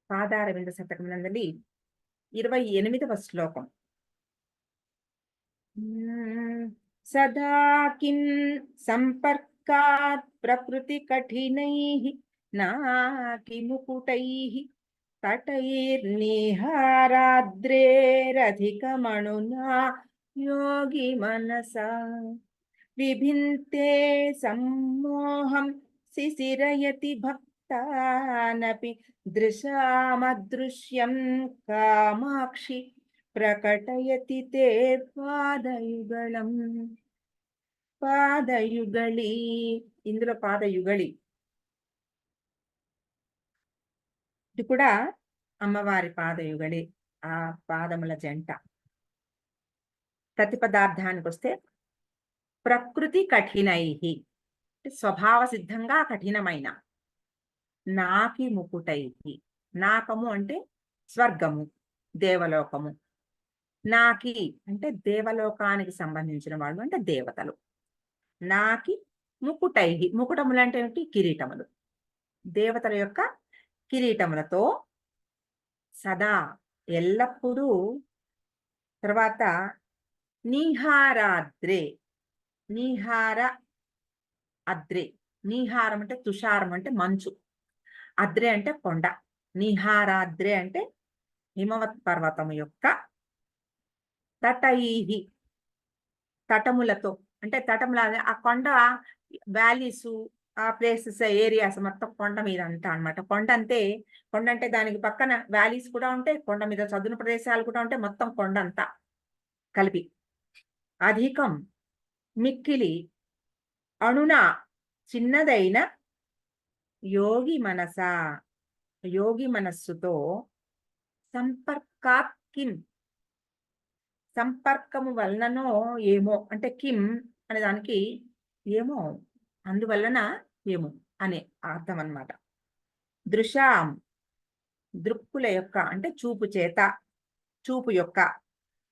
పాదారవింద శతకమునందలి 28వ శ్లోకం. సదా కిం సంపర్కాత్ ప్రకృతి కఠినైః నాకి ముకుటైః తటైర్నిహారాద్రేరధికమణునా యోగి మనసా విభింతే సమ్మోహం శిశిరయతి భక్తానపి దృశామదృశ్యం కామాక్షి ప్రకటయతి తే పాదయుగళం. పాదయుగళి, ఇందులో పాదయుగళి ఇది కూడా అమ్మవారి పాదయుగళి, ఆ పాదముల జంట. ప్రతిపదార్థానికి వస్తే ప్రకృతి కఠినైః, స్వభావ సిద్ధంగా కఠినమైన. నాకి ముకుటైః, నాకము అంటే స్వర్గము, దేవలోకము. నాకి అంటే దేవలోకానికి సంబంధించిన వాళ్ళు, అంటే దేవతలు. నాకి ముకుటైః, ముకుటములు అంటే ఏమిటి? కిరీటములు. దేవతల యొక్క కిరీటములతో సదా ఎల్లప్పుడూ. తర్వాత నీహారాద్రే, నీహార అద్రే, నీహారం అంటే తుషారం అంటే మంచు, అద్రే అంటే కొండ. నీహారాద్రే అంటే హిమవత్ పర్వతము యొక్క తటైహి, తటములతో అంటే తటముల ఆ కొండ వ్యాలీస్, ఆ ప్లేసెస్, ఏరియాస్ మొత్తం కొండ మీద అంతా అనమాట. కొండ అంటే దానికి పక్కన వ్యాలీస్ కూడా ఉంటాయి, కొండ మీద చదును ప్రదేశాలు కూడా ఉంటాయి, మొత్తం కొండ అంతా కలిపి. అధికం మిక్కిలి, అణున చిన్నదైన, యోగి మనస యోగి మనస్సుతో, సంపర్కాత్ కిం సంపర్కము వలననో ఏమో, అంటే కిం అనే దానికి ఏమో, అందువలన ఏమో అనే అర్థం అన్నమాట. దృశాం దృక్కుల యొక్క అంటే చూపు చేత, చూపు యొక్క.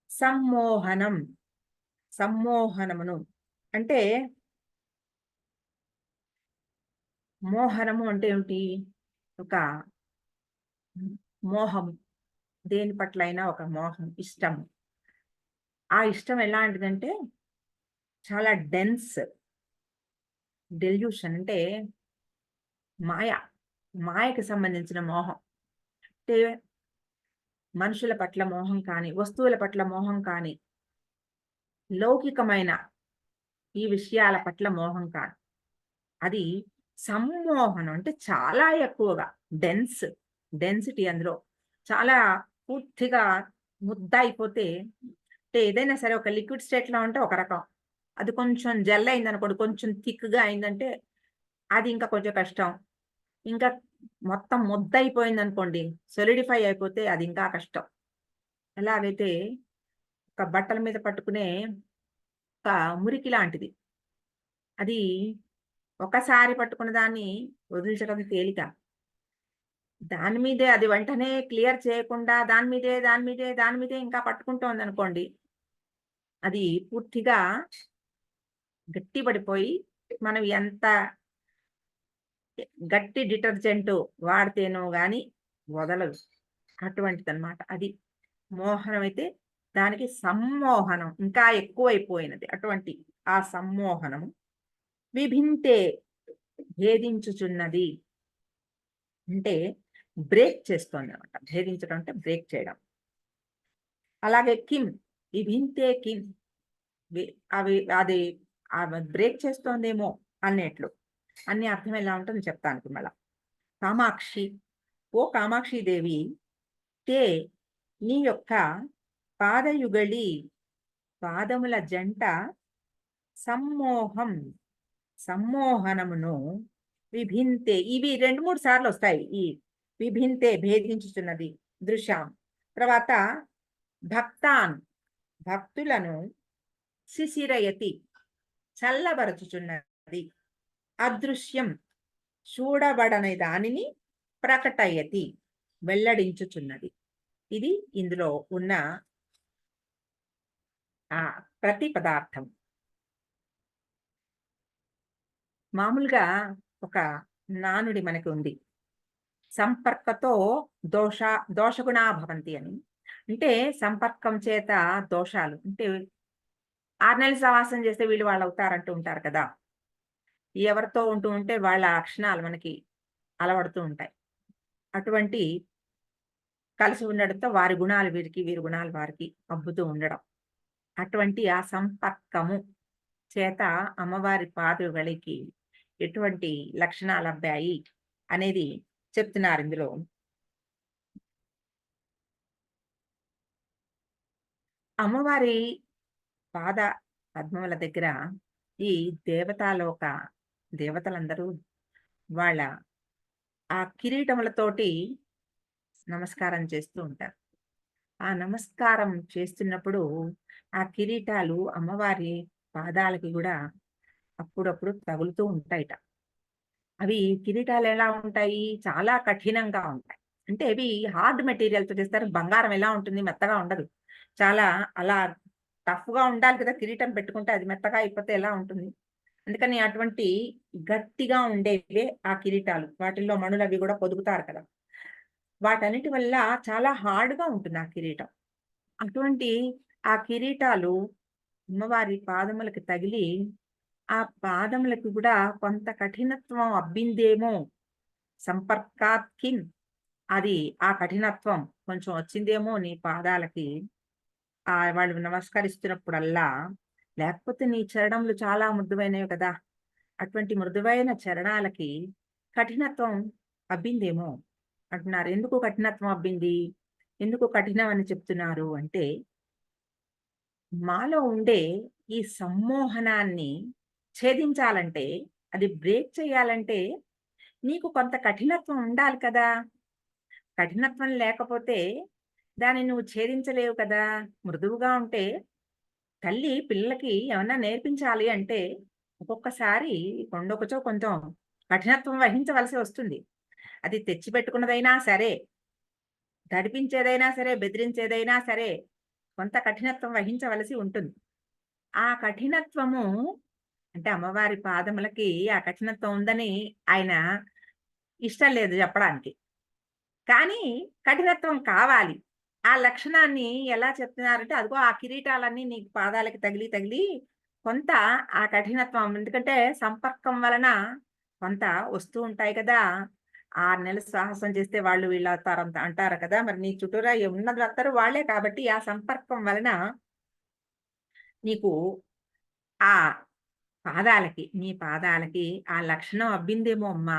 సమ్మోహనం సమ్మోహనమును అంటే, మోహనము అంటే ఏమిటి? ఒక మోహము, దేని పట్ల అయినా ఒక మోహం, ఇష్టము. ఆ ఇష్టం ఎలాంటిదంటే చాలా డెన్స్, డెల్యూషన్ అంటే మాయ, మాయకి సంబంధించిన మోహం. అంటే మనుషుల పట్ల మోహం కానీ, వస్తువుల పట్ల మోహం కానీ, లౌకికమైన ఈ విషయాల పట్ల మోహం కాదు. అది సమ్మోహనం అంటే చాలా ఎక్కువగా డెన్సిటీ, అందులో చాలా పూర్తిగా ముద్ద అయిపోతే. అంటే ఏదైనా సరే ఒక లిక్విడ్ స్టేట్ లో ఉంటే ఒక రకం, అది కొంచెం జెల్ అయింది అనుకోండి, కొంచెం థిక్ గా అయిందంటే అది ఇంకా కొంచెం కష్టం. ఇంకా మొత్తం ముద్ద అయిపోయింది అనుకోండి, సొలిడిఫై అయిపోతే అది ఇంకా కష్టం. ఎలాగైతే ఒక బట్టల మీద పట్టుకునే ఒక మురికి లాంటిది, అది ఒకసారి పట్టుకున్న దాన్ని వదిలించడం తేలిక. దాని మీదే అది వెంటనే క్లియర్ చేయకుండా దాని మీదే ఇంకా పట్టుకుంటోంది అనుకోండి, అది పూర్తిగా గట్టి పడిపోయి, మనం ఎంత గట్టి డిటర్జెంట్ వాడితేనో గాని వదలదు. అటువంటిదన్నమాట అది. మోహనం అయితే దానికి సమ్మోహనం ఇంకా ఎక్కువైపోయినది. అటువంటి ఆ సమ్మోహనము విభింతే భేదించుచున్నది అంటే బ్రేక్ చేస్తోంది అనమాట. భేదించడం అంటే బ్రేక్ చేయడం. అలాగే కిం విభింతే కిం, అవి అది బ్రేక్ చేస్తోందేమో అన్నట్లు. అన్ని అర్థం ఎలా ఉంటుందో చెప్తాను మళ్ళా. కామాక్షి, ఓ కామాక్షి దేవి, తే నీ యొక్క పాదయుగళి, పాదముల జంట, సమ్మోహం సమ్మోహనమును, విభింతే ఇవి 2-3 సార్లు వస్తాయి. ఈ విభింతే భేదించుచున్నది, దృశ్యాం. తర్వాత భక్తాన్ భక్తులను, శిశిరయతి చల్లబరచుచున్నది, అదృశ్యం చూడబడని దానిని, ప్రకటయతి వెల్లడించుచున్నది. ఇది ఇందులో ఉన్న ఆ ప్రతి పదార్థం. మామూలుగా ఒక నానుడి మనకి ఉంది, సంపర్కతో దోష దోషగుణా భవంతి అని. అంటే సంపర్కం చేత దోషాలు అంటే 6 నెలలు సహవాసం చేస్తే వీళ్ళు వాళ్ళవుతారంటూ ఉంటారు కదా! ఎవరితో ఉంటూ ఉంటే వాళ్ళ లక్షణాలు మనకి అలవడుతూ ఉంటాయి. అటువంటి కలిసి ఉండడంతో వారి గుణాలు వీరికి, వీరి గుణాలు వారికి అబ్బుతూ ఉండడం. అటువంటి ఆ సంపర్కము చేత అమ్మవారి పాదువలకి ఎటువంటి లక్షణాలబ్బాయి అనేది చెప్తున్నారిందులో. అమ్మవారి పాద పద్మముల దగ్గర ఈ దేవతాలోక దేవతలందరూ వాళ్ళ ఆ కిరీటములతోటి నమస్కారం చేస్తూ ఉంటారు. ఆ నమస్కారం చేస్తున్నప్పుడు ఆ కిరీటాలు అమ్మవారి పాదాలకి గూడా అప్పుడప్పుడు తగులుతూ ఉంటాయట. అవి కిరీటాలు ఎలా ఉంటాయి? చాలా కఠినంగా ఉంటాయి. అంటే ఇవి హార్డ్ మెటీరియల్‌తో చేస్తారు. బంగారం ఎలా ఉంటుంది? మెత్తగా ఉండదు. చాలా అలా టఫ్‌గా ఉండాలి కదా! కిరీటం పెట్టుకుంటే అది మెత్తగా అయిపోతే ఎలా ఉంటుంది? అందుకని అటువంటి గట్టిగా ఉండేవే ఆ కిరీటాలు. వాటిల్లో మణులవి గూడా పొదుగుతారు కదా! వాటన్నిటి వల్ల చాలా హార్డ్‌గా ఉంటుంది ఆ కిరీటం. అటువంటి ఆ కిరీటాలు అమ్మవారి పాదములకి తగిలి, ఆ పాదములకి గూడా కొంత కఠినత్వం అబ్బిందేమో సంపర్కాత్ అది ఆ కఠినత్వం కొంచెం వచ్చిందేమో నీ పాదాలకి. వాళ్ళు నమస్కరిస్తున్నప్పుడల్లా, లేకపోతే నీ చరణములు చాలా మృదువైనవి కదా! అటువంటి మృదువైన చరణాలకి కఠినత్వం అబ్బిందేమో అంటున్నారు. ఎందుకు కఠినత్వం అబ్బింది? ఎందుకు కఠినం అని చెప్తున్నారు అంటే, మాలో ఉండే ఈ సమ్మోహనాన్ని ఛేదించాలంటే, అది బ్రేక్ చేయాలంటే, నీకు కొంత కఠినత్వం ఉండాలి కదా! కఠినత్వం లేకపోతే దాన్ని నువ్వు ఛేదించలేవు కదా! మృదువుగా ఉంటే తల్లి పిల్లలకి ఏమన్నా నేర్పించాలి అంటే, ఒక్కొక్కసారి కొండొకచో కొంచెం కఠినత్వం వహించవలసి వస్తుంది. అది తెచ్చిపెట్టుకున్నదైనా సరే, తడిపించేదైనా సరే, బెదిరించేదైనా సరే, కొంత కఠినత్వం వహించవలసి ఉంటుంది. ఆ కఠినత్వము అంటే అమ్మవారి పాదములకి ఆ కఠినత్వం ఉందని ఆయన ఇష్టం లేదు చెప్పడానికి. కానీ కఠినత్వం కావాలి. ఆ లక్షణాన్ని ఎలా చెప్తున్నారంటే, అదిగో ఆ కిరీటాలన్నీ నీకు పాదాలకి తగిలి, తగిలి కొంత ఆ కఠినత్వం ఎందుకంటే సంపర్కం వలన కొంత వస్తూ ఉంటాయి కదా! 6 నెలలు సాహసం చేస్తే వాళ్ళు వీళ్ళవుతారంత అంటారు కదా! మరి నీ చుట్టూరా ఉన్నదందరూ వాళ్ళే కాబట్టి ఆ సంపర్కం వలన నీకు ఆ నీ పాదాలకి ఆ లక్షణం అబ్బిందేమో అమ్మా!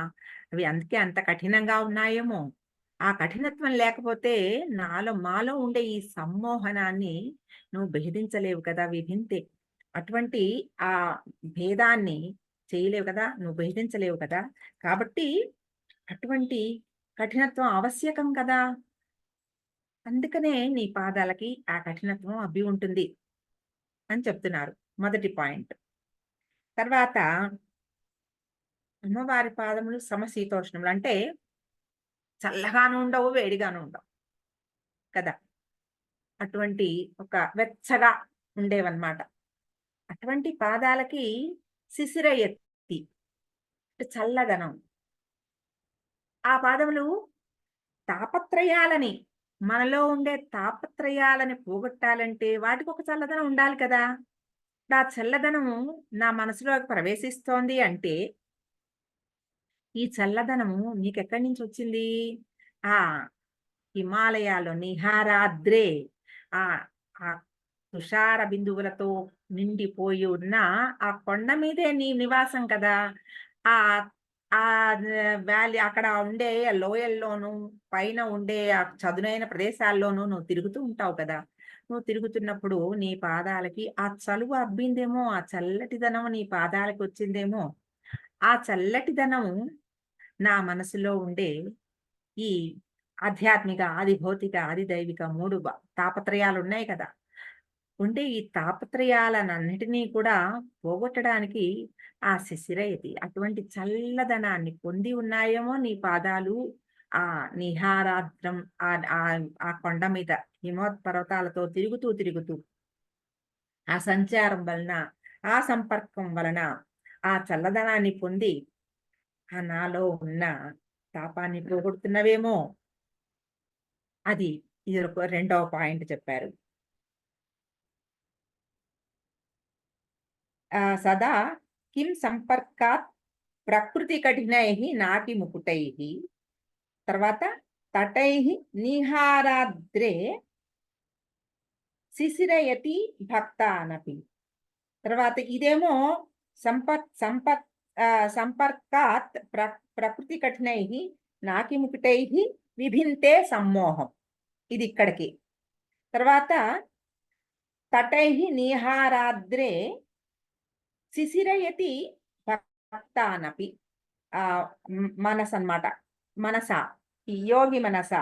అవి అందుకే అంత కఠినంగా ఉన్నాయేమో! ఆ కఠినత్వం లేకపోతే మాలో ఉండే ఈ సమ్మోహనాన్ని నువ్వు భేదించలేవు కదా! విధింతే. అటువంటి ఆ భేదాన్ని చేయలేవు కదా! నువ్వు భేదించలేవు కదా! కాబట్టి అటువంటి కఠినత్వం ఆవశ్యకం కదా! అందుకనే నీ పాదాలకి ఆ కఠినత్వం అబ్బి ఉంటుంది అని చెప్తున్నారు. మొదటి పాయింట్. తర్వాత అమ్మవారి పాదములు సమశీతోష్ణములు. అంటే చల్లగాను ఉండవు, వేడిగాను ఉండవు కదా! అటువంటి ఒక వెచ్చగా ఉండేవన్నమాట. అటువంటి పాదాలకి శిశిరయత్తి అంటే చల్లదనం. ఆ పాదములు తాపత్రయాలని మనలో ఉండే తాపత్రయాలని పోగొట్టాలంటే వాటికొక చల్లదనం ఉండాలి కదా! ఆ చల్లదనము నా మనసులోకి ప్రవేశిస్తోంది అంటే ఈ చల్లదనము నీకెక్కడి నుంచొచ్చింది? ఆ హిమాలయాల్లో నిహారాద్రే ఆ ఆ తుషార బిందువులతో నిండిపోయి ఉన్న ఆ కొండ మీదే నీ నివాసం కదా! ఆహ్, వ్యాలీ అక్కడ ఉండే లోయల్లోనూ, పైన ఉండే ఆ చదునైన ప్రదేశాల్లోనూ నువ్వు తిరుగుతూ ఉంటావు కదా! నువ్వు తిరుగుతున్నప్పుడు నీ పాదాలకి ఆ చలువ అబ్బిందేమో, ఆ చల్లటిదనం నీ పాదాలకొచ్చిందేమో! ఆ చల్లటిదనం నా మనసులో ఉండే ఈ ఆధ్యాత్మిక, ఆది భౌతిక, ఆది దైవిక 3 తాపత్రయాలున్నాయి కదా! ఉండే ఈ తాపత్రయాలనన్నిటినీ కూడా పోగొట్టడానికి ఆ శిశిరయతి అటువంటి చల్లదనాన్ని పొంది ఉన్నాయేమో నీ పాదాలు. ఆ నిహారాద్రం ఆ కొండ మీద హిమవత్పర్వతాలతో తిరుగుతూ, తిరుగుతూ ఆ సంచారం వలన, ఆ సంపర్కం వలన ఆ చల్లదనాన్ని పొంది నాలో ఉన్న తాపాన్ని పోగొడుతున్నవేమో. అది ఇది ఒక రెండవ పాయింట్ చెప్పారు. సదా కిం సంపర్కాత్ ప్రకృతి కఠినైః నాటి ముకుటైః. తర్వాత తటైః నిహారాద్రే శిశిరయతి భక్తానపి. తర్వాత ఇదేమో సంపర్కాత్ ప్రకృతి కఠినైః నాకి ముకుటైః విభింతే సమ్మోహం. ఇది ఇక్కడికి. తర్వాత తటైః నిహారాద్రే శిశిరయతి భక్తానపి. మనసు అన్నమాట. మనస, ఈ యోగి మనస,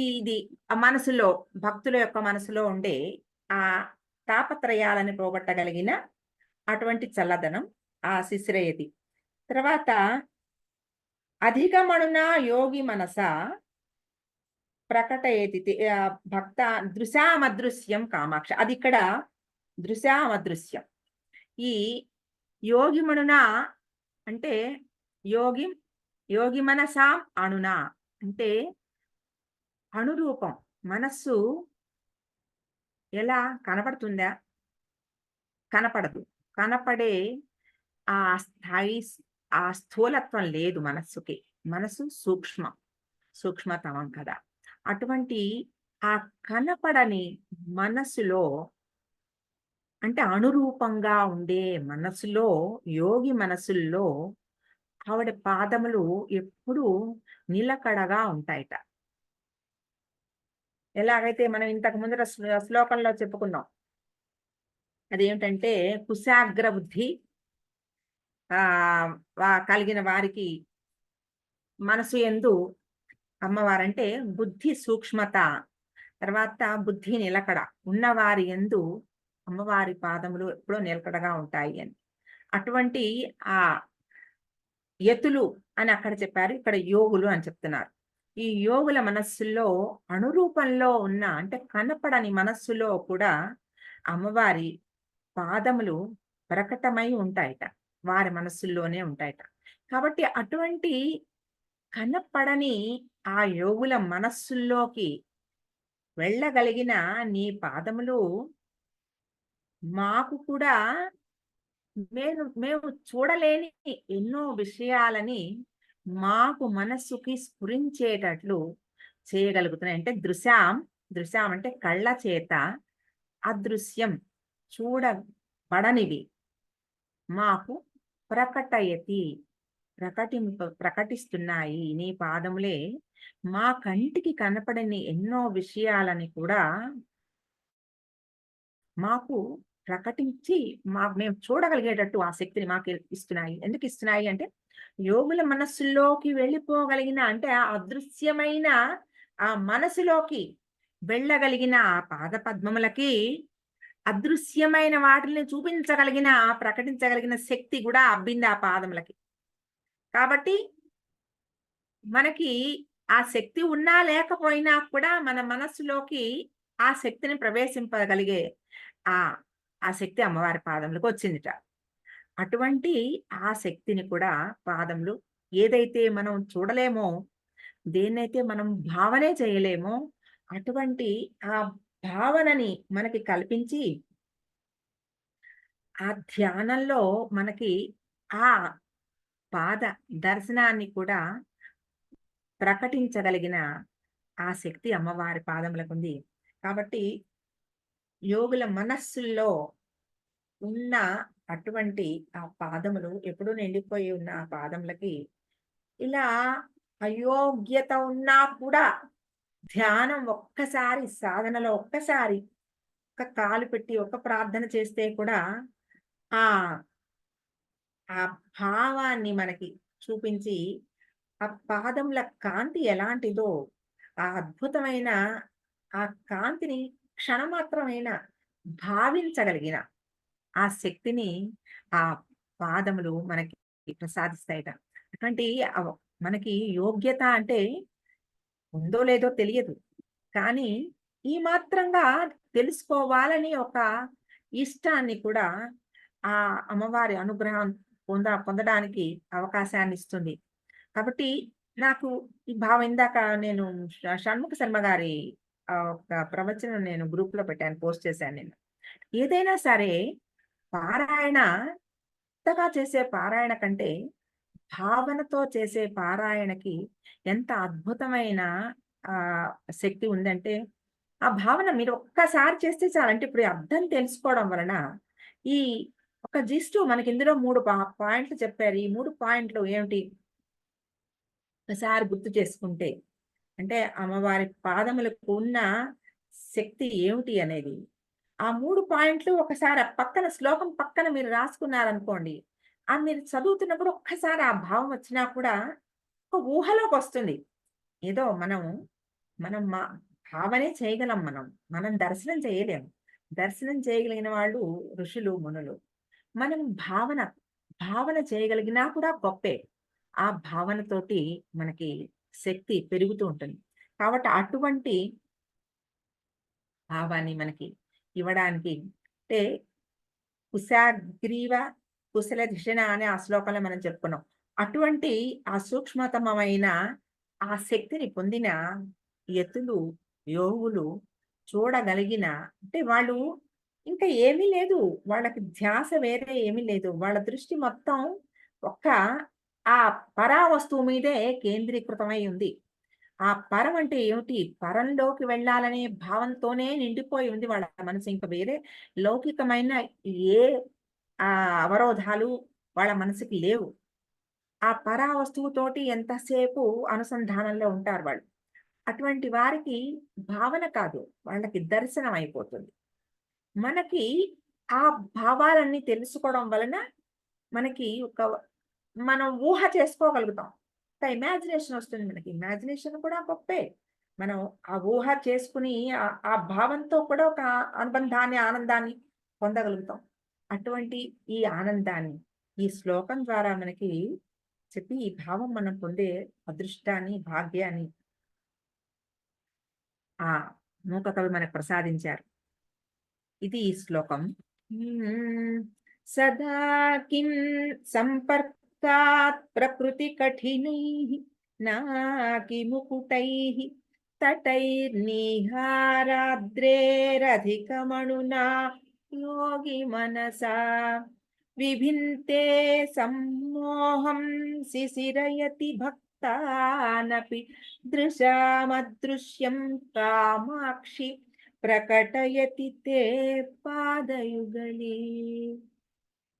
ఇది ఆ మనసులో, భక్తుల యొక్క మనసులో ఉండే ఆ తాపత్రయాలను పోగొట్టగలిగిన అటువంటి చల్లదనం ఆ శిశిరయతి. తర్వాత అధికమణున యోగి మనస ప్రకటయతి భక్త దృశామదృశ్యం కామాక్ష. అది ఇక్కడ దృశామదృశ్యం. ఈ యోగిమణున అంటే యోగి మనసాం అణున అంటే అణురూపం. మనస్సు ఎలా కనపడుతుందా? కనపడదు. కనపడే ఆ స్థాయి, ఆ స్థూలత్వం లేదు మనస్సుకి. మనసు సూక్ష్మతమం కదా. అటువంటి ఆ కనపడని మనస్సులో అంటే అణురూపంగా ఉండే మనసులో, యోగి మనసుల్లో ఆవిడ పాదములు ఎప్పుడూ నిలకడగా ఉంటాయట. ఎలాగైతే మనం ఇంతకు ముందర శ్లోకంలో చెప్పుకున్నాం. అదేమిటంటే కుశాగ్ర బుద్ధి కలిగిన వారికి మనసు యందు అమ్మవారంటే బుద్ధి సూక్ష్మత, తర్వాత బుద్ధి నిలకడ ఉన్నవారి యందు అమ్మవారి పాదములు ఎప్పుడూ నిలకడగా ఉంటాయి అని. అటువంటి ఆ యతులు అని అక్కడ చెప్పారు, ఇక్కడ యోగులు అని చెప్తున్నారు. ఈ యోగుల మనస్సుల్లో అణురూపంలో ఉన్న అంటే కనపడని మనస్సులో కూడా అమ్మవారి పాదములు ప్రకటమై ఉంటాయట. వారి మనస్సుల్లోనే ఉంటాయట. కాబట్టి అటువంటి కనపడని ఆ యోగుల మనస్సుల్లోకి వెళ్ళగలిగిన నీ పాదములు మాకు కూడా మేము చూడలేని ఎన్నో విషయాలని మాకు మనస్సుకి స్ఫురించేటట్లు చేయగలుగుతున్నాయి. అంటే దృశ్యం అంటే కళ్ళ చేత, అదృశ్యం చూడబడనివి మాకు ప్రకటిస్తున్నాయి. నీ పాదములే మా కంటికి కనపడని ఎన్నో విషయాలని కూడా మాకు ప్రకటించి మేము చూడగలిగేటట్టు ఆ శక్తిని మాకు ఇస్తున్నాయి. ఎందుకు ఇస్తున్నాయి అంటే యోగుల మనస్సులోకి వెళ్ళిపోగలిగిన అంటే ఆ అదృశ్యమైన ఆ మనసులోకి వెళ్ళగలిగిన ఆ పాద పద్మములకి అదృశ్యమైన వాటిని చూపించగలిగిన, ప్రకటించగలిగిన శక్తి కూడా అబ్బింది ఆ పాదములకి. కాబట్టి మనకి ఆ శక్తి ఉన్నా లేకపోయినా కూడా మన మనస్సులోకి ఆ శక్తిని ప్రవేశింపగలిగే ఆ శక్తి అమ్మవారి పాదములకు వచ్చిందిట. అటువంటి ఆ శక్తిని కూడా పాదములు ఏదైతే మనం చూడలేమో, దేన్నైతే మనం భావనే చేయలేమో అటువంటి ఆ భావనని మనకి కల్పించి ఆ ధ్యానంలో మనకి ఆ పాద దర్శనాన్ని కూడా ప్రకటించగలిగిన ఆ శక్తి అమ్మవారి పాదములకు ఉంది. కాబట్టి యోగుల మనస్సుల్లో ఉన్న అటువంటి ఆ పాదములు ఎప్పుడూ నిండిపోయి ఉన్న ఆ పాదములకి ఇలా అయోగ్యత ఉన్నా కూడా ధ్యానం ఒక్కసారి సాధనలో ఒక్కసారి ఒక్క కాలు పెట్టి ఒక్క ప్రార్థన చేస్తే కూడా ఆ ఆ భావాన్ని మనకి చూపించి ఆ పాదముల కాంతి ఎలాంటిదో ఆ అద్భుతమైన ఆ కాంతిని క్షణమాత్రమైన భావించగలిగిన ఆ శక్తిని ఆ పాదములు మనకి ప్రసాదిస్తాయట. అటువంటి మనకి యోగ్యత అంటే ఉందో లేదో తెలియదు. కానీ ఈ మాత్రంగా తెలుసుకోవాలని ఒక ఇష్టాన్ని కూడా ఆ అమ్మవారి అనుగ్రహం పొందడానికి అవకాశాన్ని ఇస్తుంది. కాబట్టి నాకు ఈ భావం ఇందాక నేను షణ్ముఖ శర్మ గారి ఒక ప్రవచనం నేను గ్రూప్‌లో పెట్టాను. పోస్ట్ చేశాను నేను. ఏదైనా సరే పారాయణ కొత్తగా చేసే పారాయణ కంటే, భావనతో చేసే పారాయణకి ఎంత అద్భుతమైన ఆహ్, శక్తి ఉందంటే, ఆ భావన మీరు ఒక్కసారి చేస్తే చాలు. అంటే ఇప్పుడు ఈ అర్థం తెలుసుకోవడం వలన, ఈ ఒక జిస్టు మనకి ఇందులో 3 పాయింట్లు చెప్పారు. ఈ 3 పాయింట్లు ఏమిటి? ఒకసారి గుర్తు చేసుకుంటే, అంటే అమ్మవారి పాదములకు ఉన్న శక్తి ఏమిటి అనేది. ఆ 3 పాయింట్లు ఒకసారి ఆ పక్కన శ్లోకం పక్కన మీరు రాసుకున్నారనుకోండి. మీరు చదువుతున్నప్పుడు ఒక్కసారి ఆ భావం వచ్చినా కూడా ఒక ఊహలోకొస్తుంది. ఏదో మనం భావనే చేయగలం మనం. మనం దర్శనం చేయలేము. దర్శనం చేయగలిగిన వాళ్ళు ఋషులు, మునులు. మనం భావన చేయగలిగినా కూడా గొప్పే. ఆ భావనతోటి మనకి శక్తి పెరుగుతూ ఉంటుంది. కాబట్టి అటువంటి భావాన్ని మనకి ఇవ్వడానికి అంటే కుశాగ్రీవ కుశలధిషణ అనే ఆ శ్లోకంలో మనం చెప్పుకున్నాం. అటువంటి ఆ సూక్ష్మతమమైన ఆ శక్తిని పొందిన యతులు, యోగులు చూడగలిగిన అంటే వాళ్ళు ఇంకా ఏమీ లేదు. వాళ్ళకి ధ్యాస వేరే ఏమీ లేదు. వాళ్ళ దృష్టి మొత్తం ఒక్క ఆ పరావస్తువు మీదే కేంద్రీకృతమై ఉంది. ఆ పరం అంటే ఏమిటి? పరంలోకి వెళ్ళాలనే భావంతోనే నిండిపోయి ఉంది వాళ్ళ మనసు. ఇంక వేరే లౌకికమైన ఏ అవరోధాలు వాళ్ళ మనసుకి లేవు. ఆ పరావస్తువుతోటి ఎంతసేపు అనుసంధానంలో ఉంటారు వాళ్ళు. అటువంటి వారికి భావన కాదు, వాళ్ళకి దర్శనం అయిపోతుంది. మనకి ఆ భావాలన్నీ తెలుసుకోవడం వలన మనకి మనం ఊహ చేసుకోగలుగుతాం. ఒక ఇమాజినేషన్ వస్తుంది మనకి. ఇమాజినేషన్ కూడా గొప్పే. మనం ఆ ఊహ చేసుకొని ఆ భావంతో కూడా ఒక అనుబంధాన్ని, ఆనందాన్ని పొందగలుగుతాం. అటువంటి ఈ ఆనందాన్ని ఈ శ్లోకం ద్వారా మనకి చెప్పి, ఈ భావం మనం పొందే అదృష్టాన్ని, భాగ్యాన్ని ఆ మూక కవి మనకు ప్రసాదించారు. ఇది ఈ శ్లోకం. హ్మ్. సదా కిం సంపర్కాత్ ప్రకృతి కఠినైః నాకి ముకుటైః తటైర్నిహారాద్రేరధికమణునా యోగి మనసా విభిన్తే సమ్మోహం శిశిరయతి భక్తానపి దృశామదృశ్యం కామాక్షి ప్రకటయతి తే పాదయుగళే.